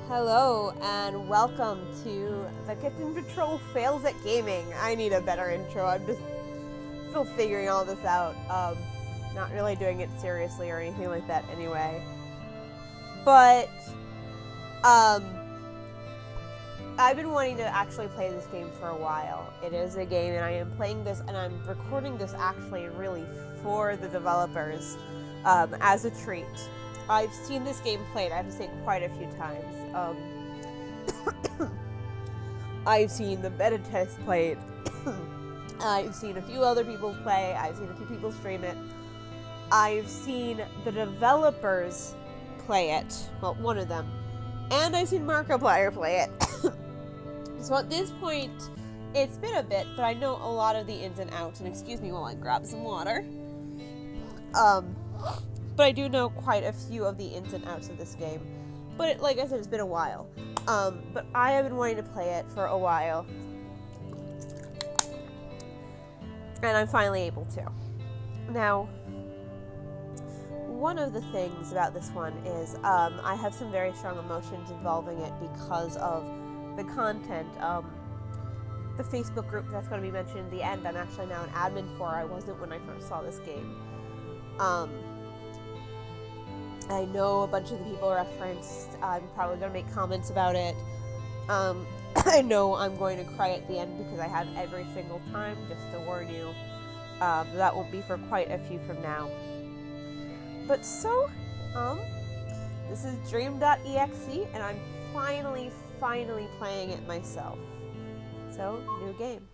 Hello and welcome to the Kitten Patrol Fails at Gaming. I need a better intro. I'm just still figuring all this out. Not really doing it seriously or anything like that anyway. But I've been wanting to actually play this game for a while. It is a game and I am playing this and I'm recording this actually really for the developers as a treat. I've seen this game played, I have to say, quite a few times. I've seen the beta test played. I've seen a few other people play. I've seen a few people stream it. I've seen the developers play it. Well, one of them. And I've seen Markiplier play it. So at this point, it's been a bit, but I know a lot of the ins and outs. And excuse me while I grab some water. But I do know quite a few of the ins and outs of this game. But like I said, it's been a while. But I have been wanting to play it for a while. And I'm finally able to. Now, one of the things about this one is I have some very strong emotions involving it because of the content. The Facebook group that's going to be mentioned in the end, I'm actually now an admin for. I wasn't when I first saw this game. I know a bunch of the people referenced. I'm probably going to make comments about it. I know I'm going to cry at the end because I have every single time, just to warn you. That won't be for quite a few from now. But so, this is Dream.exe, and I'm finally playing it myself. So, new game.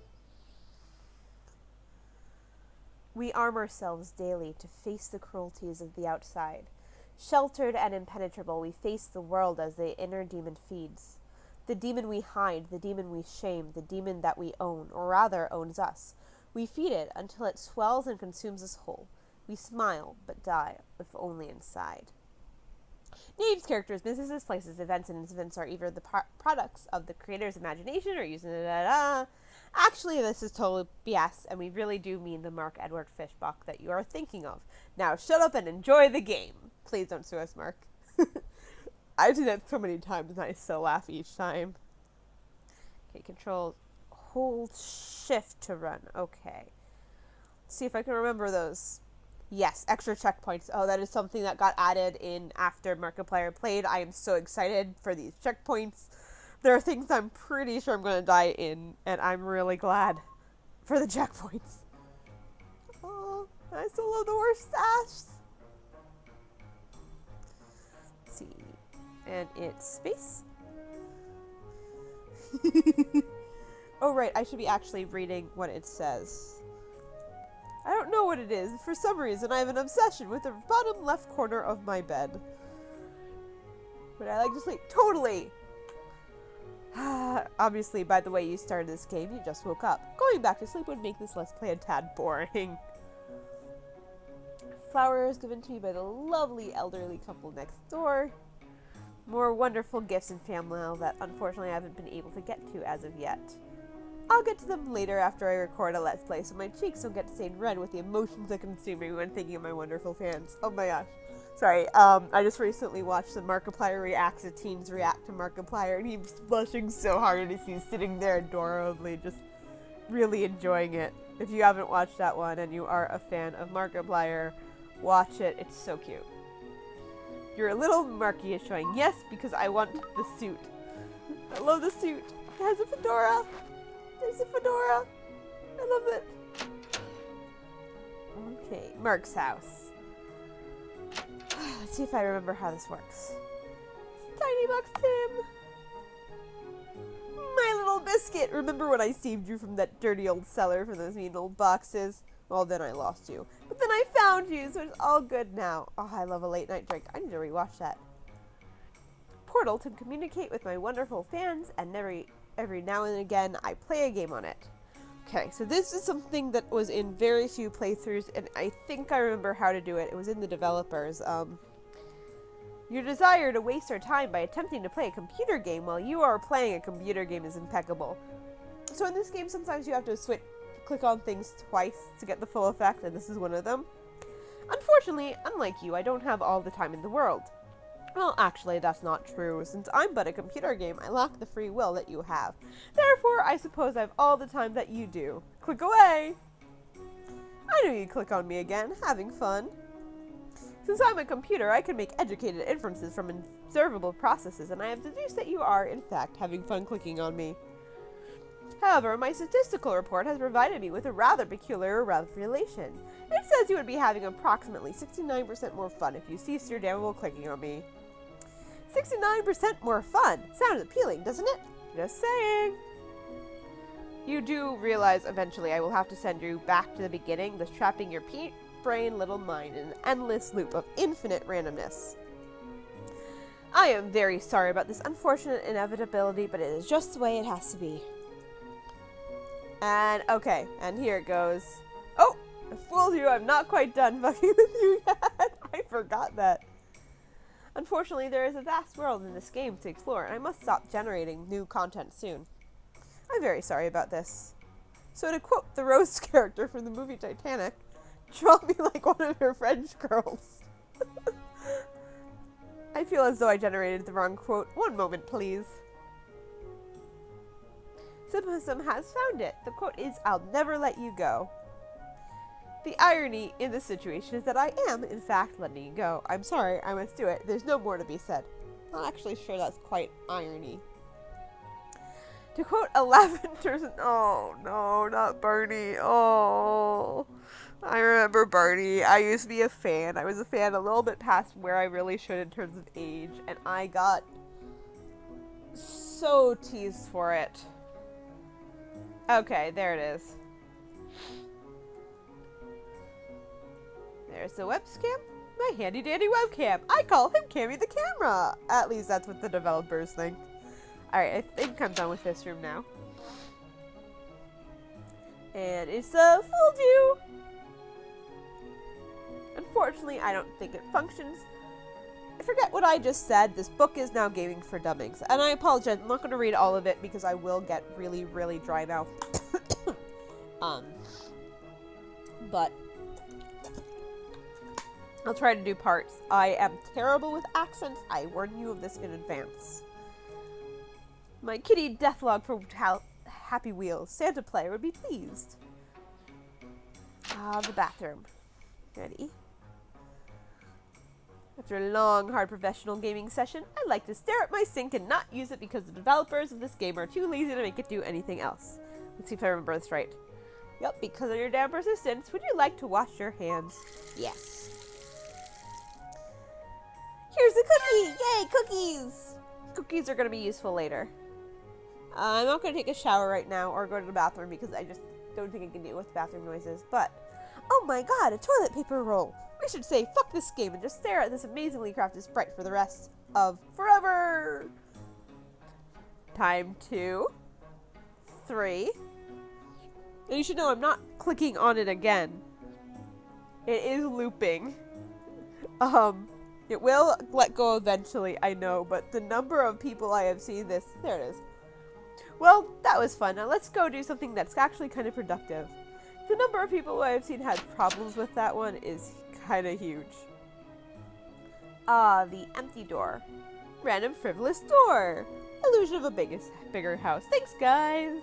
We arm ourselves daily to face the cruelties of the outside. Sheltered and impenetrable, we face the world as the inner demon feeds. The demon we hide, the demon we shame, the demon that we own, or rather owns us. We feed it until it swells and consumes us whole. We smile, but die, if only inside. Names, characters, businesses, places, events, and incidents are either the products of the creator's imagination or using Actually, this is total BS, and we really do mean the Mark Edward Fishbach that you are thinking of. Now shut up and enjoy the game. Please don't sue us, Mark. I've seen that so many times and I still laugh each time. Okay, control, hold shift to run. Okay. Let's see if I can remember those. Yes, extra checkpoints. Oh, that is something that got added in after Markiplier played. I am so excited for these checkpoints. There are things I'm pretty sure I'm going to die in, and I'm really glad for the checkpoints. Oh, I still love the worst stats. See, and it's space. Oh right, I should be actually reading what it says. I don't know what it is. For some reason, I have an obsession with the bottom left corner of my bed. But I like to sleep. Totally! Obviously, by the way you started this game, you just woke up. Going back to sleep would make this Let's Play a tad boring. Flowers given to me by the lovely elderly couple next door. More wonderful gifts and fan mail that unfortunately I haven't been able to get to as of yet. I'll get to them later after I record a Let's Play so my cheeks don't get stained red with the emotions that consume me when thinking of my wonderful fans. Oh my gosh. Sorry, I just recently watched the Markiplier Reacts, the teens react to Markiplier, and he's blushing so hard as he's sitting there adorably, just really enjoying it. If you haven't watched that one and you are a fan of Markiplier, watch it. It's so cute. Your little Marky is showing. Yes, because I want the suit. I love the suit. It has a fedora. There's a fedora. I love it. Okay, Mark's house. Let's see if I remember how this works. Tiny Box Tim. My little biscuit. Remember when I saved you from that dirty old cellar from those mean old boxes? Well, then I lost you. But then I found you, so it's all good now. Oh, I love a late night drink. I need to rewatch that. Portal to communicate with my wonderful fans, and every now and again I play a game on it. Okay, so this is something that was in very few playthroughs, and I think I remember how to do it. It was in the developers. Your desire to waste our time by attempting to play a computer game while you are playing a computer game is impeccable. So in this game, sometimes you have to click on things twice to get the full effect, and this is one of them. Unfortunately, unlike you, I don't have all the time in the world. Well, actually, that's not true. Since I'm but a computer game, I lack the free will that you have. Therefore, I suppose I have all the time that you do. Click away! I knew you'd click on me again, having fun. Since I'm a computer, I can make educated inferences from observable processes, and I have deduced that you are, in fact, having fun clicking on me. However, my statistical report has provided me with a rather peculiar revelation. It says you would be having approximately 69% more fun if you ceased your damnable clicking on me. 69% more fun! Sounds appealing, doesn't it? Just saying. You do realize eventually I will have to send you back to the beginning, thus trapping your brain little mind in an endless loop of infinite randomness. I am very sorry about this unfortunate inevitability, but it is just the way it has to be. And, okay, and here it goes. Oh! I fooled you, I'm not quite done fucking with you yet. I forgot that. Unfortunately, there is a vast world in this game to explore, and I must stop generating new content soon. I'm very sorry about this. So to quote the Rose character from the movie Titanic, draw me like one of your French girls. I feel as though I generated the wrong quote. One moment, please. Cynicism has found it. The quote is, I'll never let you go. The irony in this situation is that I am, in fact, letting you go. I'm sorry, I must do it. There's no more to be said. Not actually sure that's quite irony. To quote a Lavender... Oh, no, not Barney. Oh, I remember Barney. I used to be a fan. I was a fan a little bit past where I really should in terms of age, and I got so teased for it. Okay, there it is. There's the webcam. My handy dandy webcam. I call him Cammy the Camera. At least that's what the developers think. Alright, I think I'm done with this room now. And it's fooled you. Unfortunately, I don't think it functions. I forget what I just said. This book is now gaming for dummies. And I apologize. I'm not going to read all of it because I will get really, really dry mouth. But I'll try to do parts. I am terrible with accents. I warn you of this in advance. My kitty Deathlog for Happy Wheels. Santa player would be pleased. The bathroom. Ready? After a long, hard professional gaming session, I'd like to stare at my sink and not use it because the developers of this game are too lazy to make it do anything else. Let's see if I remember this right. Yep, because of your damn persistence, would you like to wash your hands? Yes. Here's a cookie! Yay, cookies! Cookies are going to be useful later. I'm not going to take a shower right now or go to the bathroom because I just don't think I can deal with bathroom noises, but... Oh my god, a toilet paper roll! We should say fuck this game and just stare at this amazingly crafted sprite for the rest of forever! Time 2. 3. And you should know I'm not clicking on it again. It is looping. It will let go eventually, I know, but the number of people I have seen this... There it is. Well, that was fun. Now let's go do something that's actually kind of productive. The number of people I have seen had problems with that one is kind of huge. The empty door. Random frivolous door. Illusion of a bigger house. Thanks, guys.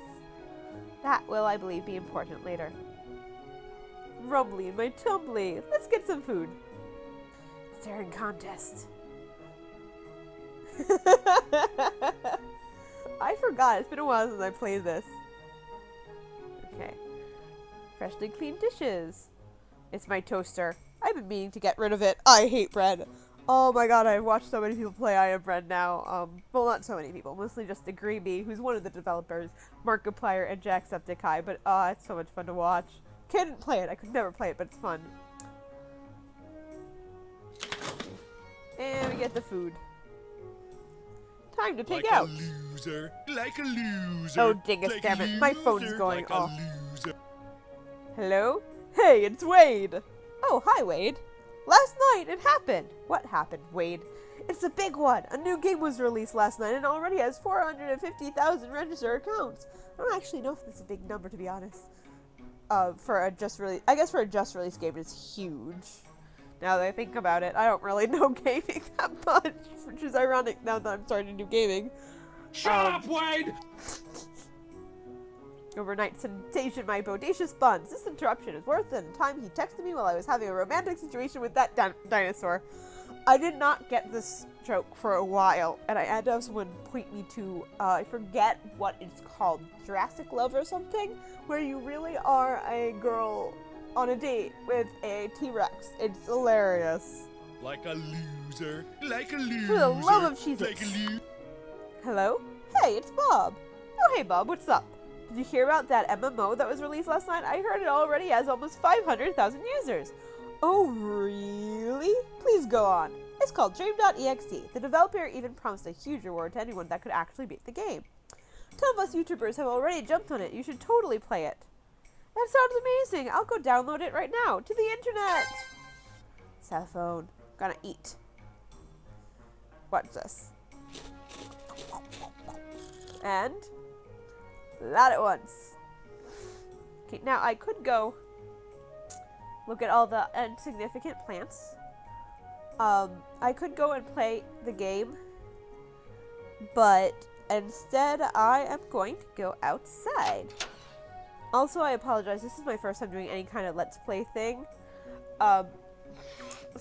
That will, I believe, be important later. Rumbly in my tumbly. Let's get some food. Staring contest. I forgot. It's been a while since I played this. Okay. Freshly cleaned dishes. It's my toaster. I've been meaning to get rid of it. I hate bread. Oh my god, I've watched so many people play I Am Bread now. Well, not so many people. Mostly just Agreeby, who's one of the developers, Markiplier, and Jacksepticeye. But, it's so much fun to watch. Couldn't play it. I could never play it, but it's fun. And we get the food. Time to pig out. Like a loser. Oh, dingus, damn it. My phone's going off. Hello? Hey, it's Wade. Oh, hi, Wade. Last night, it happened. What happened, Wade? It's a big one. A new game was released last night and already has 450,000 registered accounts. I don't actually know if that's a big number, to be honest. For a just release, I guess for a just release game, it's huge. Now that I think about it, I don't really know gaming that much, which is ironic now that I'm starting to do gaming. Shut up, Wade! Overnight sensation, my bodacious buns. This interruption is worse than the time he texted me while I was having a romantic situation with that dinosaur. I did not get this joke for a while, and I had to have someone point me to, I forget what it's called, Jurassic Love or something, where you really are a girl on a date with a T-Rex. It's hilarious. Like a loser. Like a loser. For the love of Jesus. Like a loser. Hello? Hey, it's Bob. Oh, hey, Bob, what's up? Did you hear about that MMO that was released last night? I heard it already has almost 500,000 users. Oh, really? Please go on. It's called Dream.exe. The developer even promised a huge reward to anyone that could actually beat the game. 10 of us YouTubers have already jumped on it. You should totally play it. That sounds amazing. I'll go download it right now. To the internet. Cell phone. Gonna eat. Watch this. And that at once. Okay, now I could go look at all the insignificant plants. I could go and play the game, but instead I am going to go outside. Also, I apologize. This is my first time doing any kind of Let's Play thing. So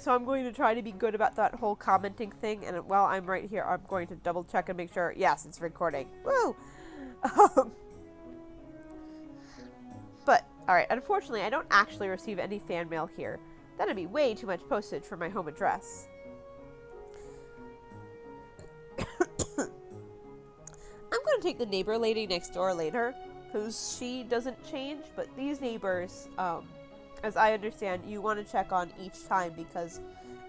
I'm going to try to be good about that whole commenting thing, and while I'm right here, I'm going to double check and make sure, yes, it's recording. Woo! But, alright, unfortunately, I don't actually receive any fan mail here. That'd be way too much postage for my home address. I'm going to take the neighbor lady next door later, because she doesn't change, but these neighbors, as I understand, you want to check on each time because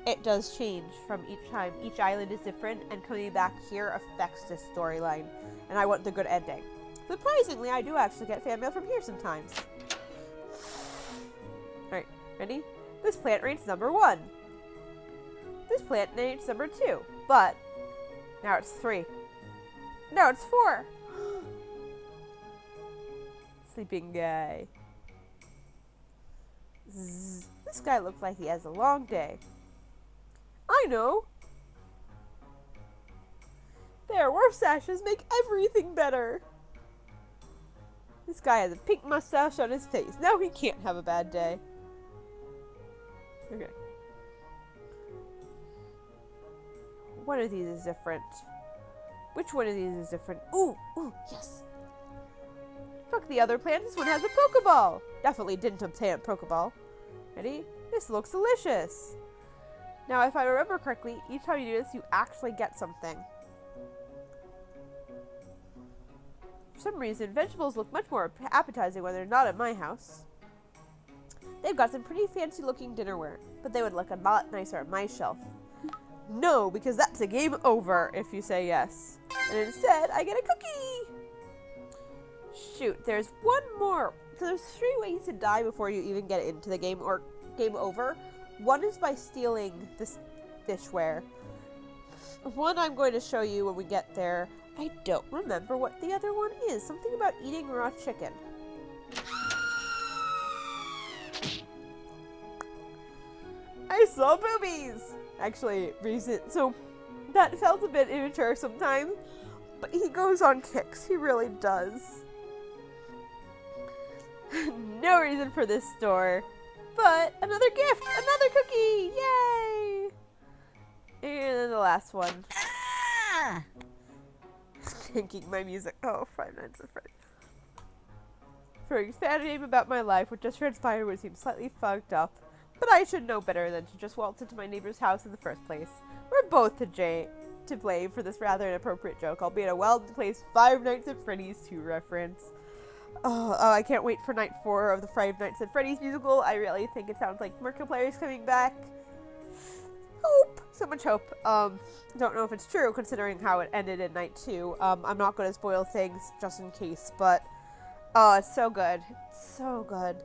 it does change from each time. Each island is different, and coming back here affects this storyline, and I want the good ending. Surprisingly, I do actually get fan mail from here sometimes. Alright, ready? This plant rates number 1. This plant rates number 2, but now it's 3. Now it's 4. Sleeping guy. Zzz. This guy looks like he has a long day. I know. There, warp sashes make everything better. This guy has a pink mustache on his face. Now he can't have a bad day. Okay. One of these is different. Which one of these is different? Ooh, yes. Fuck the other plant. This one has a Pokeball. Definitely didn't obtain a Pokeball. Ready? This looks delicious. Now, if I remember correctly, each time you do this, you actually get something. For some reason, vegetables look much more appetizing when they're not at my house. They've got some pretty fancy looking dinnerware, but they would look a lot nicer on my shelf. No, because that's a game over if you say yes. And instead, I get a cookie! Shoot, there's one more. So there's 3 ways to die before you even get into the game or game over. One is by stealing this dishware. One I'm going to show you when we get there. I don't remember what the other one is. Something about eating raw chicken. I saw boobies! Actually, so that felt a bit immature sometimes, but he goes on kicks. He really does. No reason for this store, but another gift! Another cookie! Yay! And then the last one. Ah! Thinking my music. Oh, Five Nights at Freddy's. For an expanded name about my life, which just transpired would seem slightly fucked up, but I should know better than to just waltz into my neighbor's house in the first place. We're both to blame for this rather inappropriate joke, albeit a well-placed Five Nights at Freddy's 2 reference. Oh, I can't wait for night 4 of the Five Nights at Freddy's musical. I really think it sounds like Markiplier's coming back. Hope! So much hope. Don't know if it's true considering how it ended in night 2. I'm not going to spoil things just in case, but it's so good. It's so good.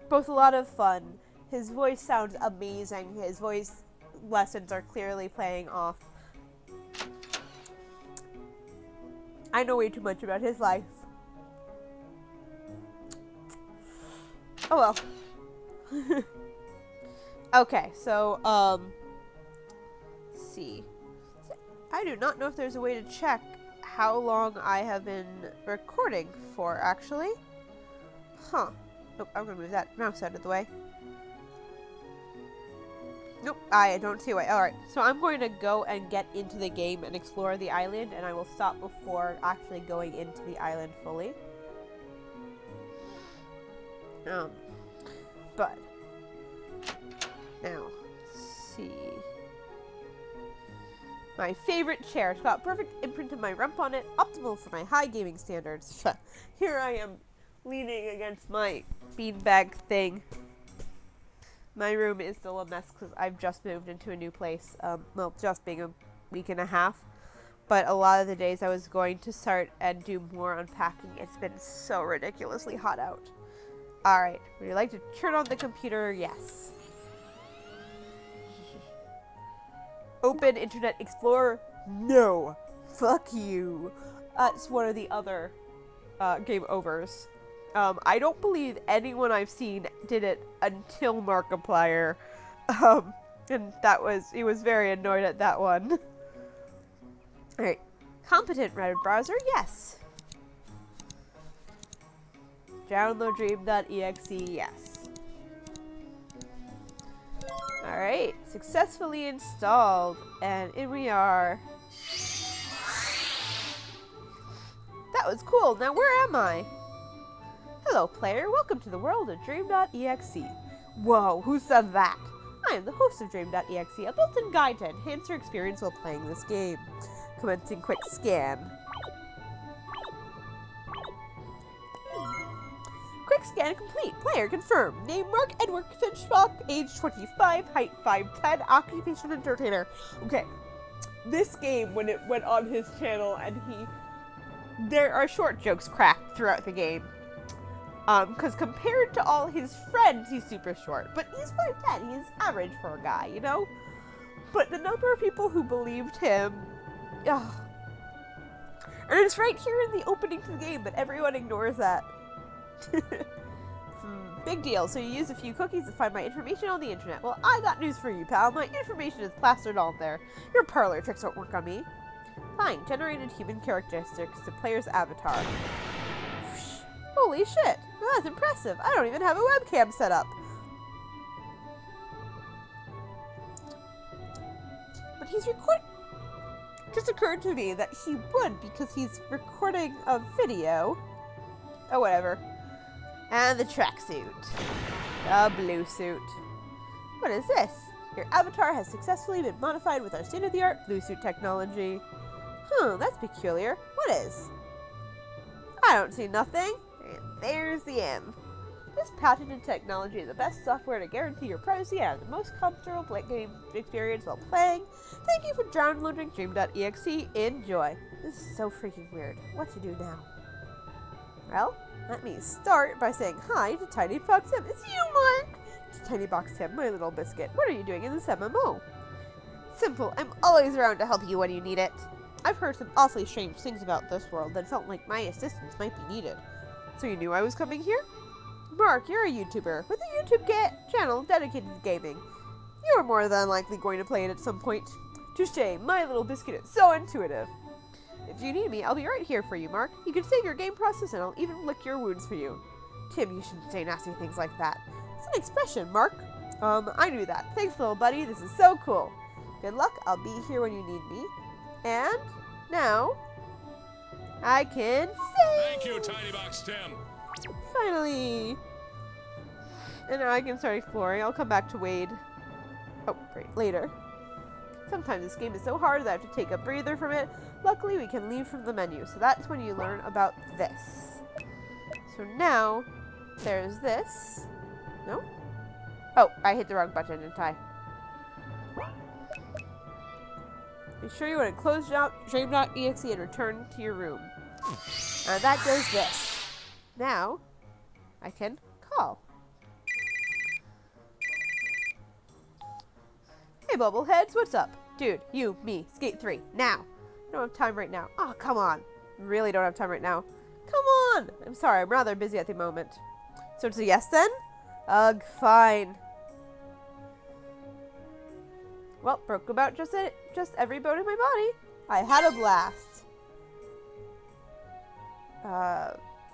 Both a lot of fun. His voice sounds amazing. His voice lessons are clearly paying off. I know way too much about his life. Oh well. Okay, so, let's see. I do not know if there's a way to check how long I have been recording for, actually. Huh. Nope, I'm gonna move that mouse out of the way. Nope, I don't see a way. Alright, so I'm going to go and get into the game and explore the island, and I will stop before actually going into the island fully. But now, let's see. My favorite chair. It's got a perfect imprint of my rump on it, optimal for my high gaming standards. Here I am, leaning against my beanbag thing. My room is still a mess because I've just moved into a new place. Well, just being a week and a half. But a lot of the days I was going to start and do more unpacking. It's been so ridiculously hot out. Alright, would you like to turn on the computer? Yes. Open Internet Explorer? No. Fuck you. It's one of the other game overs. I don't believe anyone I've seen did it until Markiplier. And he was very annoyed at that one. Alright. Competent Reddit browser? Yes. Download Dream.exe? Yes. Alright. Successfully installed. And in we are. That was cool. Now where am I? Hello, player. Welcome to the world of Dream.exe. Whoa, who said that? I am the host of Dream.exe, a built-in guide to enhance your experience while playing this game. Commencing quick scan. Quick scan complete. Player confirmed. Name Mark Edward Finchbach, age 25, height 5'10", occupation entertainer. Okay, this game, when it went on his channel, and there are short jokes cracked throughout the game. Because compared to all his friends, he's super short. But he's 5'10", he's average for a guy, you know? But the number of people who believed him, ugh. And it's right here in the opening to the game, but everyone ignores that. Big deal. So you use a few cookies to find my information on the internet. Well, I got news for you, pal. My information is plastered on there. Your parlor tricks don't work on me. Fine. Generated human characteristics to player's avatar. Whoosh. Holy shit. Well, that's impressive. I don't even have a webcam set up. But he's recording. Just occurred to me that he would because he's recording a video. Oh, whatever. And the tracksuit. A blue suit. What is this? Your avatar has successfully been modified with our state-of-the-art blue suit technology. That's peculiar. What is? I don't see nothing. And there's the M. This patented technology is the best software to guarantee your privacy and have the most comfortable game experience while playing. Thank you for downloading Dream.exe. Enjoy. This is so freaking weird. What to do now? Well, let me start by saying hi to Tiny Box Tim. It's you, Mark! It's Tiny Box Tim, my little biscuit. What are you doing in this MMO? Simple. I'm always around to help you when you need it. I've heard some awfully strange things about this world that felt like my assistance might be needed. So you knew I was coming here? Mark, you're a YouTuber with a YouTube channel dedicated to gaming. You're more than likely going to play it at some point. Touché, my little biscuit is so intuitive. If you need me, I'll be right here for you, Mark. You can save your game process and I'll even lick your wounds for you. Tim, you shouldn't say nasty things like that. It's an expression, Mark. I knew that. Thanks, little buddy. This is so cool. Good luck. I'll be here when you need me. And now, I can save. Thank you, Tiny Box Tim. Finally. And now I can start exploring. I'll come back to Wade. Oh, great. Later. Sometimes this game is so hard that I have to take a breather from it. Luckily, we can leave from the menu. So that's when you learn about this. So now, there's this. No? Oh, I hit the wrong button, didn't I? Be sure you want to close Dream.exe and return to your room. And that does this. Now, I can call. Hey, Bubbleheads, what's up? Dude, you, me, Skate 3, now. I don't have time right now. Oh, come on. Really don't have time right now. Come on! I'm sorry, I'm rather busy at the moment. So it's a yes then? Ugh, fine. Well, broke about just every bone in my body. I had a blast.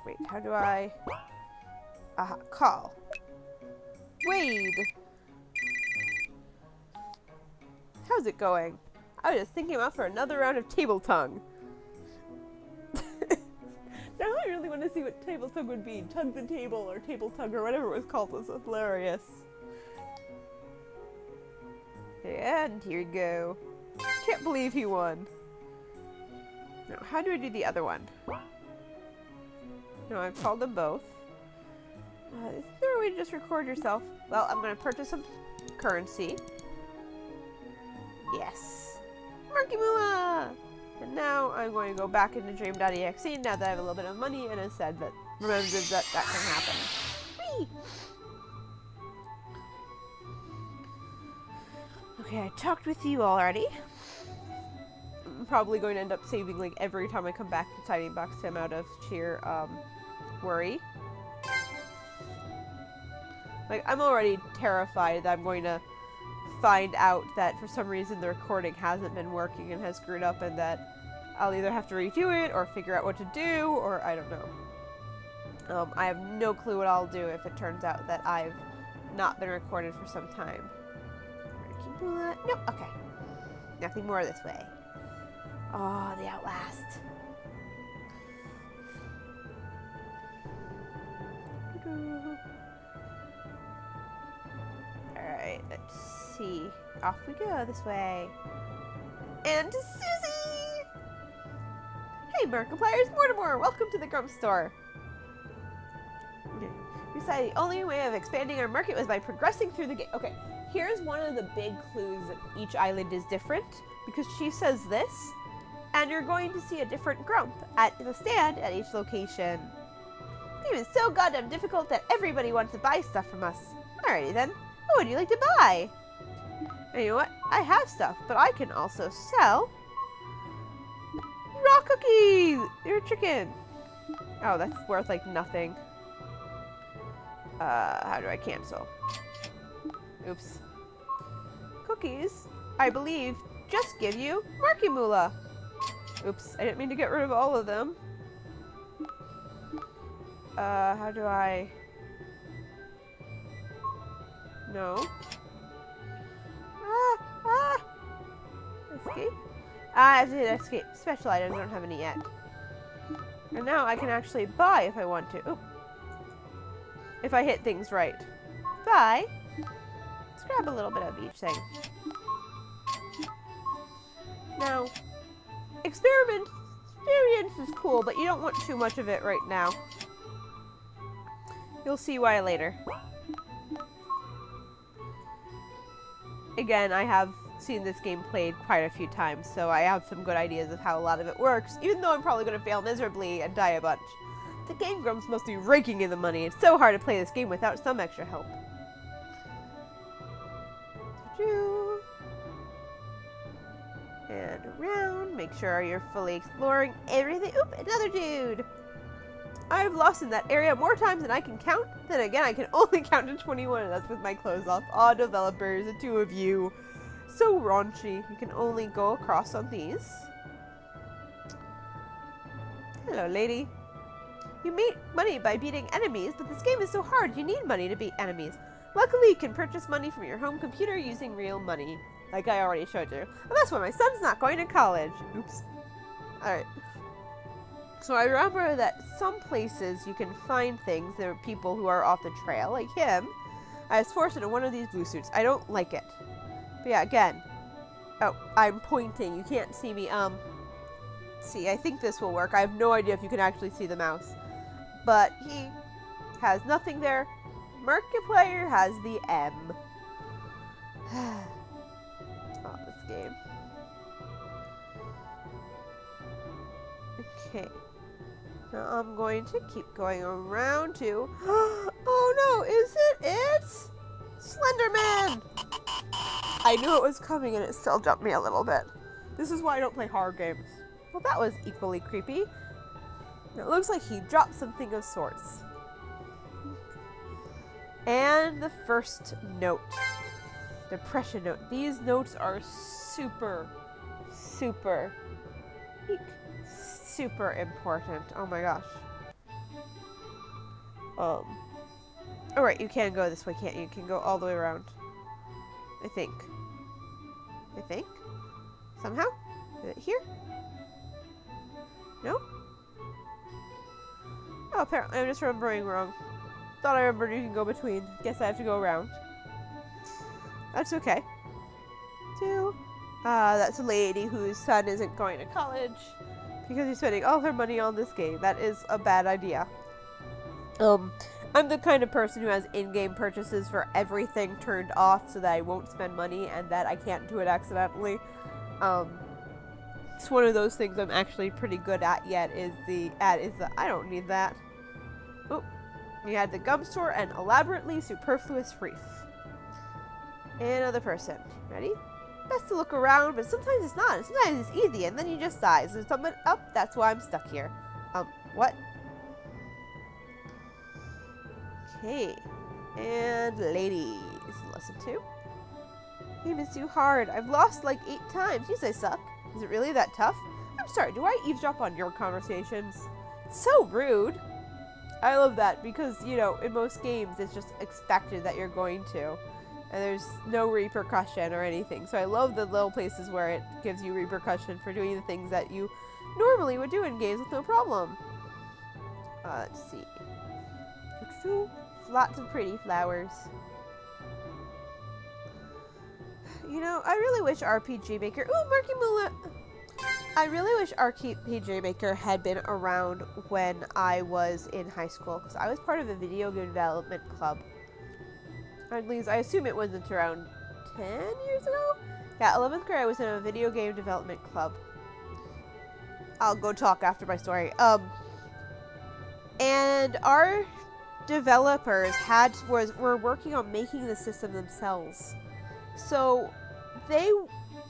Wait, how do I... call. Wade! How's it going? I was just thinking about for another round of table tongue. Now I really want to see what table tongue would be. Tug the table or table tongue or whatever it was called was hilarious. And here we go. Can't believe he won. Now, how do I do the other one? No, I've called them both. Is there a way to just record yourself? Well, I'm going to purchase some currency. Yes. Marky Moolah! And now I'm going to go back into Dream.exe now that I have a little bit of money and instead that remembers that that can happen. Whee! Okay, I talked with you already. I'm probably going to end up saving like every time I come back to Tiny Box Sim out of sheer worry. Like, I'm already terrified that I'm going to find out that for some reason the recording hasn't been working and has screwed up and that I'll either have to redo it or figure out what to do or I don't know. I have no clue what I'll do if it turns out that I've not been recorded for some time. Nope, okay. Nothing more this way. Oh, the Outlast. Alright, let's see. Off we go this way. And to Susie! Hey, Markiplier's Mortimer! Welcome to the Grump Store. You decided the only way of expanding our market was by progressing through the game. Okay, here's one of the big clues that each island is different. Because she says this, and you're going to see a different Grump at the stand at each location. The game is so goddamn difficult that everybody wants to buy stuff from us. Alrighty then, what would you like to buy? And you know what? I have stuff, but I can also sell raw cookies! You're a chicken. Oh, that's worth like nothing. How do I cancel? Oops. Cookies, I believe, just give you Marky Moolah. Oops, I didn't mean to get rid of all of them. How do I... No. Escape? I did escape. Special items, I don't have any yet. And now I can actually buy if I want to. Oop. If I hit things right. Buy. Let's grab a little bit of each thing. Now, experience is cool, but you don't want too much of it right now. You'll see why later. Again, I have seen this game played quite a few times, so I have some good ideas of how a lot of it works, even though I'm probably going to fail miserably and die a bunch. The Game Grumps must be raking in the money. It's so hard to play this game without some extra help. And around, make sure you're fully exploring everything. Oop, another dude! I've lost in that area more times than I can count. Then again, I can only count to 21, and that's with my clothes off. Aw, developers, the two of you. So raunchy. You can only go across on these. Hello, lady. You make money by beating enemies, but this game is so hard, you need money to beat enemies. Luckily, you can purchase money from your home computer using real money. Like I already showed you. And that's why my son's not going to college. Oops. Alright. So I remember that some places you can find things. There are people who are off the trail, like him. I was forced into one of these blue suits. I don't like it. But yeah, again. Oh, I'm pointing. You can't see me. See, I think this will work. I have no idea if you can actually see the mouse. But he has nothing there. Markiplier has the M. Oh, this game. Okay. Now I'm going to keep going around to... Oh no, is it? Slenderman! I knew it was coming and it still jumped me a little bit. This is why I don't play horror games. Well, that was equally creepy. It looks like he dropped something of sorts. And the first note. Depression note. These notes are super, super, super important. Oh my gosh. Alright, you can go this way, can't you? You can go all the way around. I think. Somehow? Is it here? No? Oh, apparently I'm just remembering wrong. Thought I remembered you can go between. Guess I have to go around. That's okay. That's a lady whose son isn't going to college because he's spending all her money on this game. That is a bad idea. I'm the kind of person who has in-game purchases for everything turned off so that I won't spend money and that I can't do it accidentally. It's one of those things I'm actually pretty good at yet is the I don't need that. Oh, we had the gum store and elaborately superfluous reef. Another person. Ready? Best to look around, but sometimes it's not. Sometimes it's easy and then you just die. So there's someone up, that's why I'm stuck here. What? Okay. And ladies. Lesson 2. Game is too hard. I've lost like 8 times. Jeez, I suck. Is it really that tough? I'm sorry, do I eavesdrop on your conversations? So rude. I love that because, you know, in most games it's just expected that you're going to. And there's no repercussion or anything. So I love the little places where it gives you repercussion for doing the things that you normally would do in games with no problem. Let's see. Lots of pretty flowers. You know, I really wish RPG Maker... Ooh, Marky Mula! I really wish RPG Maker had been around when I was in high school. Because I was part of a video game development club. At least, I assume it wasn't around 10 years ago? Yeah, 11th grade I was in a video game development club. I'll go talk after my story. And our developers were working on making the system themselves. So they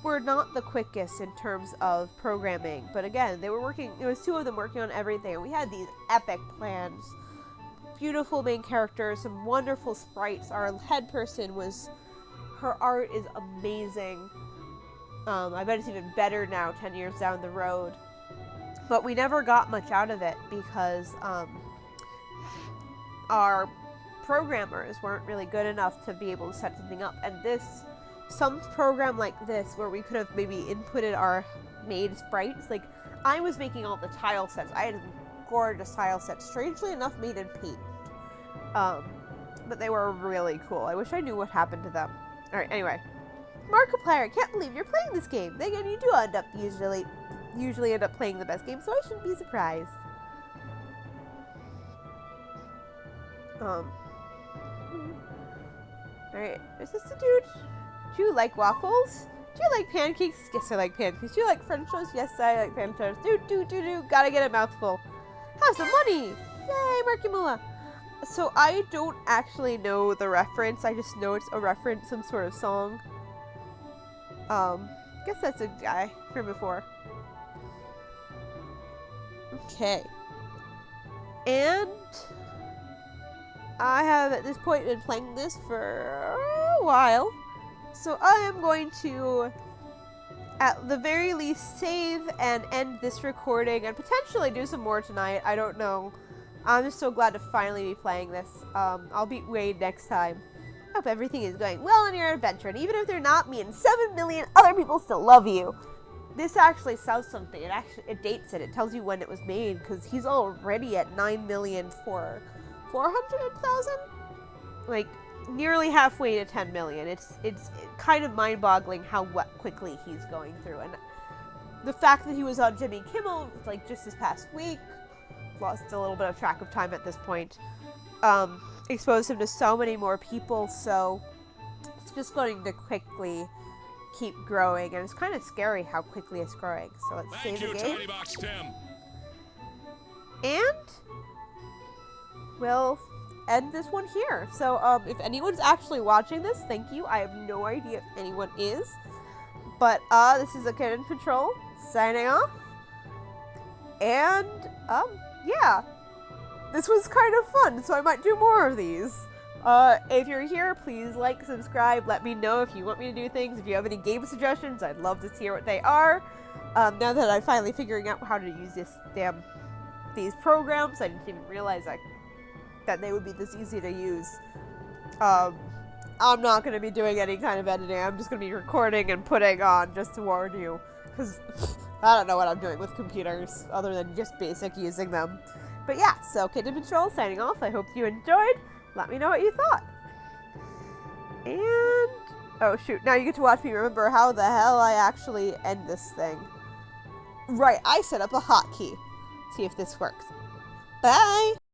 were not the quickest in terms of programming. But again, they were working, it was 2 of them working on everything. And we had these epic plans. Beautiful main characters, some wonderful sprites. Our head person her art is amazing. I bet it's even better now 10 years down the road. But we never got much out of it because our programmers weren't really good enough to be able to set something up. And some program like this where we could have maybe inputted our made sprites, like I was making all the tile sets. I had gorgeous tile sets, strangely enough made in paint. But they were really cool. I wish I knew what happened to them. Alright, anyway. Markiplier, I can't believe you're playing this game. Then you do end up usually end up playing the best game, so I shouldn't be surprised. Alright, is this the dude? Do you like waffles? Do you like pancakes? Yes, I like pancakes. Do you like French toast? Yes, I like French toast. Do. Gotta get a mouthful. Have some money! Yay, Marky Mula! So I don't actually know the reference. I just know it's a reference, some sort of song. Guess that's a guy from before. Okay. And I have at this point been playing this for a while. So I am going to, at the very least, save and end this recording and potentially do some more tonight. I don't know. I'm just so glad to finally be playing this. I'll beat Wade next time. Hope everything is going well on your adventure, and even if they're not, me and 7 million other people still love you. This actually says something. It dates it. It tells you when it was made, because he's already at 9,400,000? Like, nearly halfway to 10 million. It's kind of mind-boggling how quickly he's going through. And the fact that he was on Jimmy Kimmel, like, just this past week, lost a little bit of track of time at this point, exposed him to so many more people, so it's just going to quickly keep growing, and it's kind of scary how quickly it's growing. So let's save the game. Tiny Box Tim. And we'll end this one here. So if anyone's actually watching this, thank you. I have no idea if anyone is, but this is a Kitten Patrol signing off, and yeah, this was kind of fun, so I might do more of these. If you're here, please like, subscribe, let me know if you want me to do things. If you have any game suggestions, I'd love to hear what they are. Now that I'm finally figuring out how to use these programs, I didn't even realize that they would be this easy to use. I'm not going to be doing any kind of editing. I'm just going to be recording and putting on, just to warn you. Because I don't know what I'm doing with computers, other than just basic using them. But yeah, so Kitten Patrol signing off. I hope you enjoyed. Let me know what you thought. And... oh shoot, now you get to watch me remember how the hell I actually end this thing. Right, I set up a hotkey. See if this works. Bye!